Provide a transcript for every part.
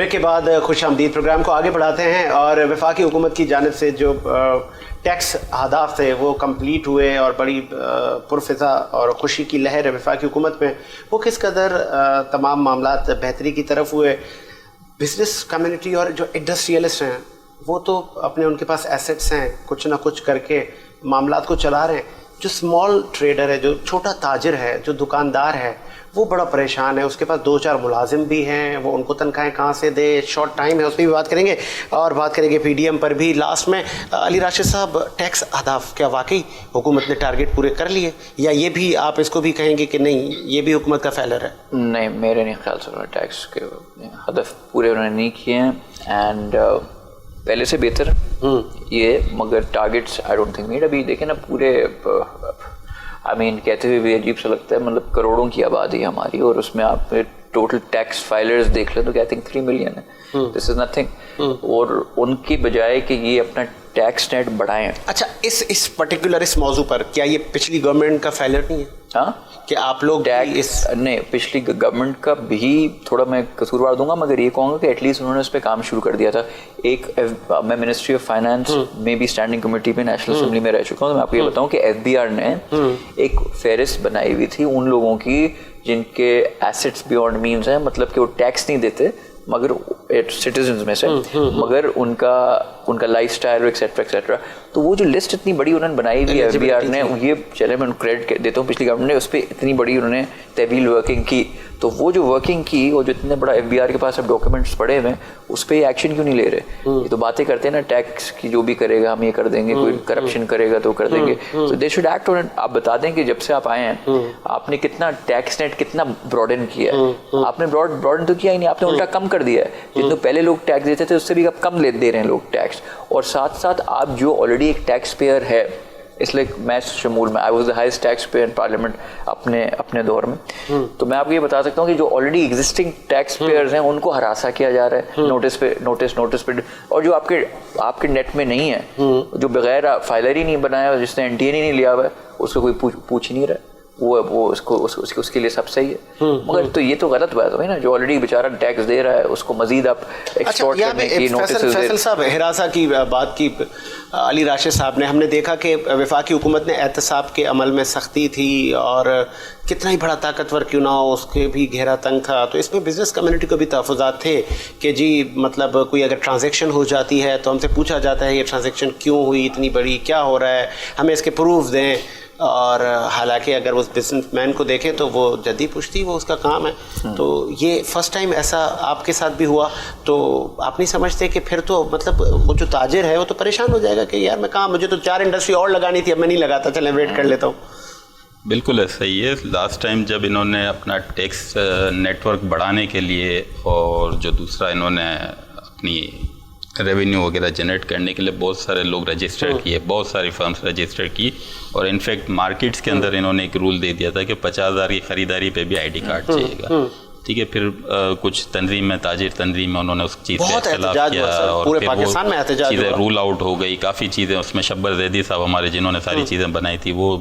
Break کے بعد خوش آمدید پروگرام کو آگے بڑھاتے ہیں اور وفاقی حکومت کی جانب سے جو ٹیکس اہداف تھے وہ کمپلیٹ ہوئے اور بڑی پرفضا اور خوشی کی لہر ہے وفاقی حکومت میں. وہ کس قدر تمام معاملات بہتری کی طرف ہوئے. بزنس کمیونٹی اور جو انڈسٹریلسٹ ہیں وہ تو اپنے ان کے پاس ایسٹس ہیں, کچھ نہ کچھ کر کے معاملات کو چلا رہے ہیں. جو اسمال ٹریڈر ہے, جو چھوٹا تاجر ہے, جو دکاندار ہے, وہ بڑا پریشان ہے. اس کے پاس 2-4 ملازم بھی ہیں, وہ ان کو تنخواہیں کہاں سے دے, شارٹ ٹائم ہے, اس پہ بھی بات کریں گے اور بات کریں گے پی ڈی ایم پر بھی. لاسٹ میں علی راشد صاحب, ٹیکس اہداف کیا واقعی حکومت نے ٹارگیٹ پورے کر لیے, یا یہ بھی آپ اس کو بھی کہیں گے کہ نہیں یہ بھی حکومت کا فیلر ہے؟ نہیں, میرے نہیں خیال سے انہوں نے ٹیکس کے ہدف پورے انہوں نے نہیں کیے ہیں, اینڈ پہلے سے بہتر یہ, مگر targets I don't think made. ابھی دیکھیں نا پورے کہتے ہوئے بھی عجیب سا لگتا ہے, مطلب کروڑوں کی آبادی ہے ہماری, اور اس میں آپ ٹوٹل ٹیکس فائلرز دیکھ لیں تو آئی تھنک 3 ملین ہے. دس از نتھنگ. اور ان کی بجائے کہ یہ اپنا ٹیکس نیٹ بڑھائیں. اچھا, اس پرٹیکولر اس موضوع پر کیا یہ پچھلی گورنمنٹ کا فیلر نہیں ہے؟ ہاں, کہ آپ لوگ نہیں, پچھلی گورنمنٹ کا بھی تھوڑا میں قصوروار دوں گا, مگر یہ کہوں گا کہ ایٹ لیسٹ انہوں نے اس پہ کام شروع کر دیا تھا. میں منسٹری آف فائنانس میں بھی اسٹینڈنگ کمیٹی پہ نیشنل اسمبلی میں رہ چکا ہوں, تو میں آپ کو یہ بتاؤں کہ ایف بی آر نے ایک فہرست بنائی ہوئی تھی ان لوگوں کی جن کے ایسٹس بیونڈ مینز ہیں, مطلب کہ وہ ٹیکس نہیں دیتے مگر سٹیزنز میں سے, مگر ان کا لائف اسٹائل ایکسیٹرا ایکسیٹرا. تو وہ جو لسٹ اتنی بڑی انہوں نے بنائی ہوئی ہے ایف بی آر نے, یہ چلے میں کریڈٹ دیتا ہوں پچھلی گورنمنٹ نے, اس پہ اتنی بڑی انہوں نے طویل ورکنگ کی. تو وہ جو ورکنگ کی, وہ جو اتنے بڑا ایف بی آر کے پاس اب ڈاکیومنٹس پڑے ہوئے ہیں, اس پہ یہ ایکشن کیوں نہیں لے رہے؟ یہ تو باتیں کرتے ہیں نا, ٹیکس کی جو بھی کرے گا ہم یہ کر دیں گے, کوئی کرپشن کرے گا تو کر دیں گے. تو they should act on it. آپ بتا دیں کہ جب سے آپ آئے ہیں آپ نے کتنا ٹیکس نیٹ کتنا براڈن کیا ہے. آپ نے براڈن تو کیا ہی نہیں, آپ نے الٹا کم کر دیا ہے. جتنے پہلے لوگ ٹیکس دیتے تھے اس سے بھی اب کم دے رہے ہیں لوگ ٹیکس. اور ساتھ ساتھ آپ جو آلریڈی ایک ٹیکس پیئر ہے, اس لیے میں شمول میں I was the highest tax payer in parliament اپنے دور میں, تو میں آپ کو یہ بتا سکتا ہوں کہ جو آلریڈی ایگزسٹنگ ٹیکس پیئرز ہیں ان کو ہراساں کیا جا رہا ہے نوٹس پہ. اور جو آپ کے نیٹ میں نہیں ہے, جو بغیر فائلر ہی نہیں بنایا, جس نے این ٹی این ہی نہیں لیا ہوا ہے, اس کو کوئی پوچھ نہیں رہا, وہ اس کے لیے سب صحیح ہے. مگر تو یہ تو غلط بات ہوئی نا, جو آلریڈی بیچارہ ٹیکس دے رہا ہے اس کو مزید آپ ایکسپورٹ کرنے کی نوٹس. فیصل صاحب, ہراساں کی بات کی علی راشد صاحب نے, ہم نے دیکھا کہ وفاقی حکومت نے احتساب کے عمل میں سختی تھی, اور کتنا ہی بڑا طاقتور کیوں نہ ہو اس کے بھی گہرا تنگ تھا. تو اس میں بزنس کمیونٹی کو بھی تحفظات تھے کہ جی مطلب کوئی اگر ٹرانزیکشن ہو جاتی ہے تو ہم سے پوچھا جاتا ہے یہ ٹرانزیکشن کیوں ہوئی اتنی بڑی, کیا ہو رہا ہے, ہمیں اس کے پروف دیں. اور حالانکہ اگر اس بزنس مین کو دیکھیں تو وہ جدی پشتی, وہ اس کا کام ہے. تو یہ فرسٹ ٹائم ایسا آپ کے ساتھ بھی ہوا, تو آپ نہیں سمجھتے کہ پھر تو مطلب وہ جو تاجر ہے وہ تو پریشان ہو جائے گا کہ یار میں کہاں, مجھے تو 4 انڈسٹری اور لگانی تھی, اب میں نہیں لگاتا, چلیں ویٹ کر لیتا ہوں. بالکل ایسا ہی ہے. لاسٹ ٹائم جب انہوں نے اپنا ٹیکس نیٹ ورک بڑھانے کے لیے, اور جو دوسرا انہوں نے اپنی ریونیو وغیرہ جنریٹ کرنے کے لیے بہت سارے لوگ رجسٹر کیے, بہت ساری فرمز رجسٹر کی, اور انفیکٹ مارکیٹس کے اندر انہوں نے ایک رول دے دیا تھا کہ 50,000 کی خریداری پہ بھی آئی ڈی کارڈ چاہیے گا. ٹھیک ہے, پھر کچھ تنظیم میں تاجر تنظیم میں انہوں نے اس چیز پہ اختلاف کیا, اور پورے پاکستان میں چیزیں رول آؤٹ ہو گئی. کافی چیزیں اس میں شبر زیدی صاحب ہمارے جنہوں نے ساری چیزیں بنائی تھی وہ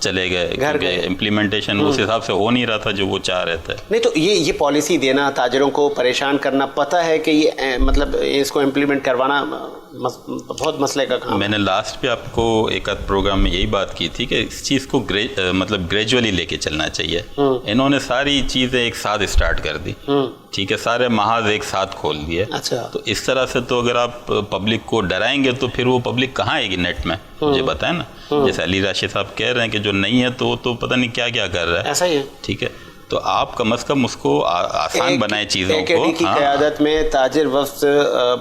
چلے گئے, کیونکہ امپلیمنٹیشن اس حساب سے ہو نہیں رہا تھا جو وہ چاہ رہے تھے. نہیں تو یہ پالیسی دینا, تاجروں کو پریشان کرنا, پتہ ہے کہ یہ مطلب اس کو امپلیمنٹ کروانا بہت مسئلے کا کام. میں نے لاسٹ پہ آپ کو ایک آدھ پروگرام میں یہی بات کی تھی کہ اس چیز کو مطلب گریجولی لے کے چلنا چاہیے. انہوں نے ساری چیزیں ایک ساتھ اسٹارٹ کر دی, ٹھیک ہے, سارے محاذ ایک ساتھ کھول دیے. تو اس طرح سے تو اگر آپ پبلک کو ڈرائیں گے تو پھر وہ پبلک کہاں آئے گی نیٹ میں, مجھے بتائیں نا. جیسے علی راشد صاحب کہہ رہے ہیں کہ جو نہیں ہے تو وہ تو پتہ نہیں کیا کر رہا ہے. ایسا ہی ہے, ٹھیک ہے. تو آپ کم از کم اس کو آسان بنائیں چیزوں کو. کی قیادت میں تاجر وفد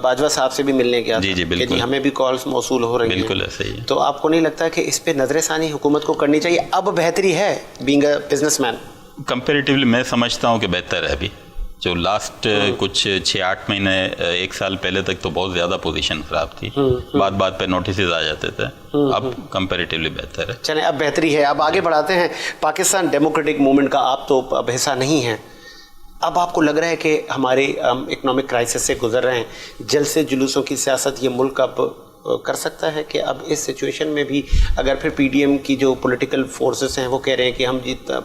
باجوہ صاحب سے بھی ملنے گیا, جی بالکل, ہمیں بھی کالز موصول ہو رہی ہیں. بالکل ایسا ہی ہے. تو آپ کو نہیں لگتا کہ اس پہ نظر ثانی حکومت کو کرنی چاہیے؟ اب بہتری ہے being a business man. Comparatively میں سمجھتا ہوں کہ بہتر ہے. ابھی جو لاسٹ کچھ 6-8 مہینے 1 سال پہلے تک تو بہت زیادہ پوزیشن خراب تھی, بات پہ نوٹسز آ جاتے تھے. اب کمپیریٹیولی بہتر ہے. چلیں اب بہتری ہے. اب آگے بڑھاتے ہیں. پاکستان ڈیموکریٹک موومنٹ کا آپ تو اب حصہ نہیں ہیں, اب آپ کو لگ رہا ہے کہ ہمارے اکنامک کرائسس سے گزر رہے ہیں, جلسے جلوسوں کی سیاست یہ ملک اب کر سکتا ہے کہ اب اس سچویشن میں بھی اگر پھر پی ڈی ایم کی جو پولیٹیکل فورسز ہیں وہ کہہ رہے ہیں کہ ہم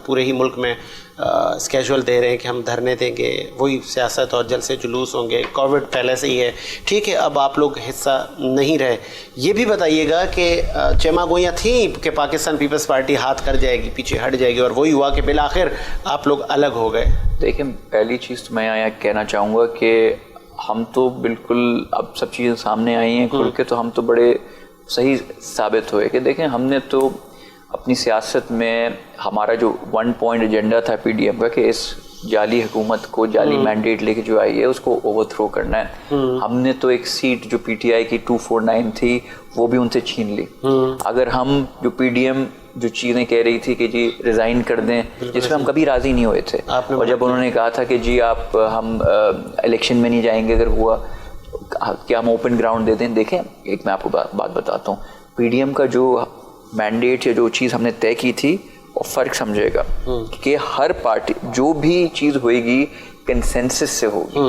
پورے ہی ملک میں اسکیجول دے رہے ہیں کہ ہم دھرنے دیں گے, وہی سیاست اور جلسے جلوس ہوں گے, کووڈ پہلے سے ہی ہے, ٹھیک ہے اب آپ لوگ حصہ نہیں رہے, یہ بھی بتائیے گا کہ چیما گوئیاں تھیں کہ پاکستان پیپلز پارٹی ہاتھ کر جائے گی, پیچھے ہٹ جائے گی, اور وہی ہوا کہ بالآخر آپ لوگ الگ ہو گئے. دیکھیں پہلی چیز تو میں یہاں کہنا چاہوں گا کہ ہم تو بالکل اب سب چیزیں سامنے آئی ہیں کھل کے, تو ہم تو بڑے صحیح ثابت ہوئے کہ دیکھیں ہم نے تو اپنی سیاست میں ہمارا جو 1 پوائنٹ ایجنڈا تھا پی ڈی ایم کا کہ اس جعلی حکومت کو جعلی مینڈیٹ لے کے جو آئی ہے اس کو اوور تھرو کرنا ہے. ہم نے تو ایک سیٹ جو پی ٹی آئی کی 249 تھی وہ بھی ان سے چھین لی. اگر ہم جو پی ڈی ایم جو چیزیں کہہ رہی تھی کہ جی ریزائن کر دیں, جس میں ہم کبھی راضی نہیں ہوئے تھے, اور جب انہوں نے کہا تھا کہ جی آپ ہم الیکشن میں نہیں جائیں گے اگر ہوا, کیا ہم اوپن گراؤنڈ دے دیں. دیکھیں ایک میں آپ کو بات بتاتا ہوں, پی ڈی ایم کا جو مینڈیٹ یا جو چیز ہم نے طے کی تھی وہ فرق سمجھے گا کہ ہر پارٹی جو بھی چیز ہوئے گی کنسنسس سے ہوگی.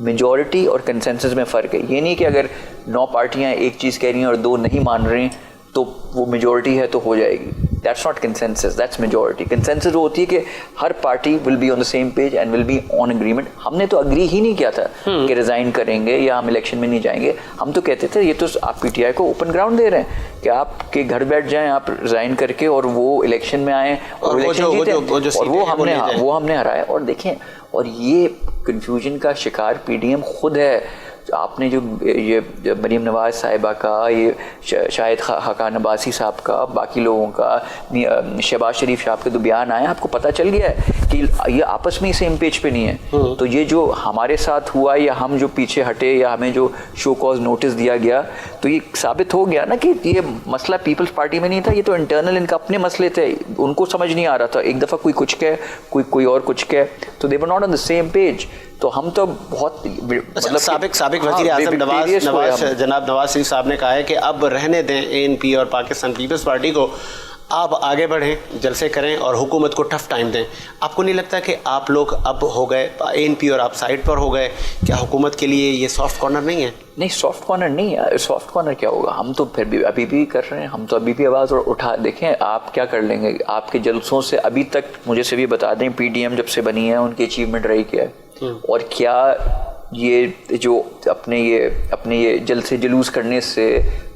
میجورٹی اور کنسنسس میں فرق ہے. یہ نہیں کہ اگر 9 پارٹیاں ایک چیز کہہ رہی ہیں اور 2 نہیں مان رہی ہیں تو وہ میجورٹی ہے تو ہو جائے گی. That's not consensus, that's majority. Consensus وہ ہوتی ہے کہ ہر party will be on the same page and will be on agreement. ہم نے تو اگری ہی نہیں کیا تھا کہ ریزائن کریں گے یا ہم الیکشن میں نہیں جائیں گے. ہم تو کہتے تھے یہ تو آپ پی ٹی آئی کو اوپن گراؤنڈ دے رہے ہیں کہ آپ کے گھر بیٹھ جائیں, آپ ریزائن کر کے اور وہ الیکشن میں آئیں اور الیکشن جیتیں, اور وہ ہم نے ہرائے. اور دیکھیں, اور یہ کنفیوژن کا شکار پی ڈی ایم خود ہے. آپ نے جو یہ مریم نواز صاحبہ کا, یہ شاہد خاقان عباسی صاحب کا, باقی لوگوں کا, شہباز شریف صاحب کے جو بیان آئے, آپ کو پتہ چل گیا ہے کہ یہ آپس میں سیم پیج پہ نہیں ہے. تو یہ جو ہمارے ساتھ ہوا یا ہم جو پیچھے ہٹے یا ہمیں جو شو کاز نوٹس دیا گیا, تو یہ ثابت ہو گیا نا کہ یہ مسئلہ پیپلز پارٹی میں نہیں تھا, یہ تو انٹرنل ان کا اپنے مسئلے تھے. ان کو سمجھ نہیں آ رہا تھا, ایک دفعہ کوئی کچھ کہے, کوئی اور کچھ کہے, تو they were not on the same page. تو ہم تو بہت مطلب سابق وزیر اعظم جناب نواز شریف صاحب نے کہا ہے کہ اب رہنے دیں اے این پی اور پاکستان پیپلز پارٹی کو, آپ آگے بڑھیں, جلسے کریں اور حکومت کو ٹف ٹائم دیں. آپ کو نہیں لگتا کہ آپ لوگ اب ہو گئے اے این پی اور آپ سائڈ پر ہو گئے, کیا حکومت کے لیے یہ سافٹ کارنر نہیں ہے؟ نہیں, سافٹ کارنر نہیں ہے. سافٹ کارنر کیا ہوگا, ہم تو پھر بھی ابھی بھی کر رہے ہیں, ہم تو ابھی بھی آواز اٹھا. دیکھیں آپ کیا کر لیں گے, آپ کے جلسوں سے ابھی تک مجھے سے بھی بتا دیں پی ڈی ایم جب سے بنی ہے ان کی اچیومنٹ رہی کیا ہے, اور کیا یہ جو اپنے یہ جلسے جلوس کرنے سے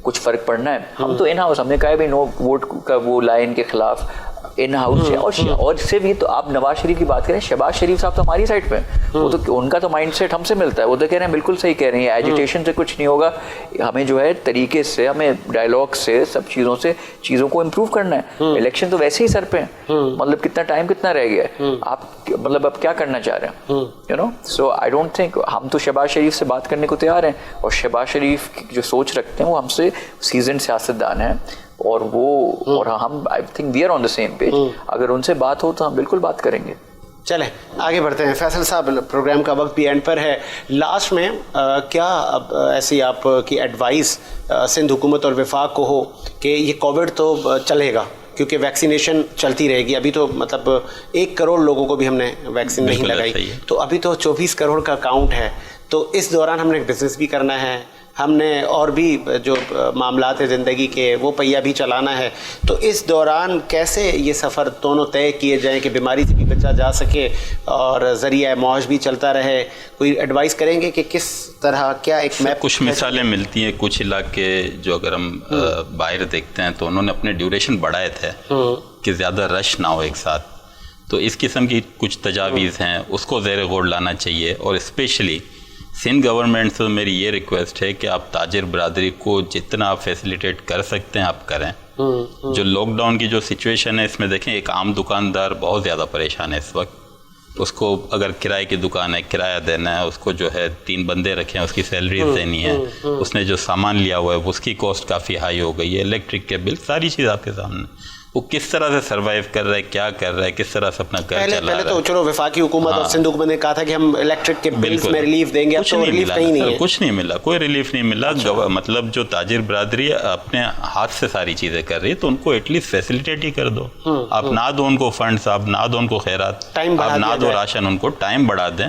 کچھ فرق پڑنا ہے. ہم تو ان ہاؤس, ہم نے کہا ہے بھائی نو ووٹ کا وہ لائن کے خلاف ان ہاؤس ہے. اور صرف یہ تو آپ نواز شریف کی بات کریں, شہباز شریف صاحب تو ہماری سائڈ پہ, وہ تو ان کا تو مائنڈ سیٹ ہم سے ملتا ہے. وہ تو کہہ رہے ہیں بالکل صحیح کہہ رہے ہیں, ایجیٹیشن سے کچھ نہیں ہوگا, ہمیں جو ہے طریقے سے, ہمیں ڈائلاگ سے, سب چیزوں سے چیزوں کو امپروو کرنا ہے. الیکشن تو ویسے ہی سر پہ ہیں, مطلب کتنا ٹائم کتنا رہ گیا ہے, آپ مطلب اب کیا کرنا چاہ رہے ہیں, you know. So I don't think, ہم تو شہباز شریف سے بات کرنے کو تیار ہیں, اور شہباز شریف جو سوچ رکھتے ہیں وہ ہم سے سیزنڈ سیاستدان ہیں, اور وہ اور ہم I think we are on the same page. اگر ان سے بات ہو تو ہم بالکل بات کریں گے. چلیں آگے بڑھتے ہیں. فیصل صاحب, پروگرام کا وقت بھی اینڈ پر ہے. لاسٹ میں کیا اب ایسی آپ کی ایڈوائس سندھ حکومت اور وفاق کو ہو کہ یہ کووڈ تو چلے گا کیونکہ ویکسینیشن چلتی رہے گی, ابھی تو مطلب 1 کروڑ لوگوں کو بھی ہم نے ویکسین نہیں لگائی, تو ابھی تو 24 کروڑ کا کاؤنٹ ہے, تو اس دوران ہم نے بزنس بھی کرنا ہے, ہم نے اور بھی جو معاملات ہیں زندگی کے وہ پہیہ بھی چلانا ہے. تو اس دوران کیسے یہ سفر دونوں طے کیے جائیں کہ بیماری سے بھی بچا جا سکے اور ذریعہ معاش بھی چلتا رہے؟ کوئی ایڈوائس کریں گے کہ کس طرح, کیا ایک میپ؟ کچھ مثالیں ملتی ہیں, کچھ علاقے جو اگر ہم باہر دیکھتے ہیں تو انہوں نے اپنے ڈیوریشن بڑھائے تھے کہ زیادہ رش نہ ہو ایک ساتھ. تو اس قسم کی کچھ تجاویز ہیں, اس کو زیر غور لانا چاہیے. اور اسپیشلی سندھ گورنمنٹ سے میری یہ ریکویسٹ ہے کہ آپ تاجر برادری کو جتنا آپ فیسیلیٹیٹ کر سکتے ہیں آپ کریں. جو لاک ڈاؤن کی جو سچویشن ہے اس میں دیکھیں ایک عام دکاندار بہت زیادہ پریشان ہے اس وقت. اس کو اگر کرائے کی دکان ہے, کرایہ دینا ہے, اس کو جو ہے 3 بندے رکھے ہیں, اس کی سیلریز دینی ہے, اس نے جو سامان لیا ہوا ہے اس کی کاسٹ کافی ہائی ہو گئی ہے, الیکٹرک کے بل, ساری چیز آپ کے سامنے. وہ کس طرح سے سروائیو کر رہا ہے, کیا کر رہا ہے, کس طرح سے اپنا گھر چلا رہا ہے. پہلے تو چلو وفاقی حکومت اور سندھ حکومت نے کہا تھا کہ ہم الیکٹرک کے بلز میں ریلیف دیں گے, کچھ نہیں ملا, کوئی ریلیف نہیں ملا. مطلب جو تاجر برادری اپنے ہاتھ سے ساری چیزیں کر رہی ہے تو ان کو ایٹ لیسٹ فیسیلیٹیٹ ہی کر دو. آپ نہ دو ان کو فنڈس, آپ نہ دو ان کو خیرات, آپ نہ دو راشن, ان کو ٹائم بڑھا دیں,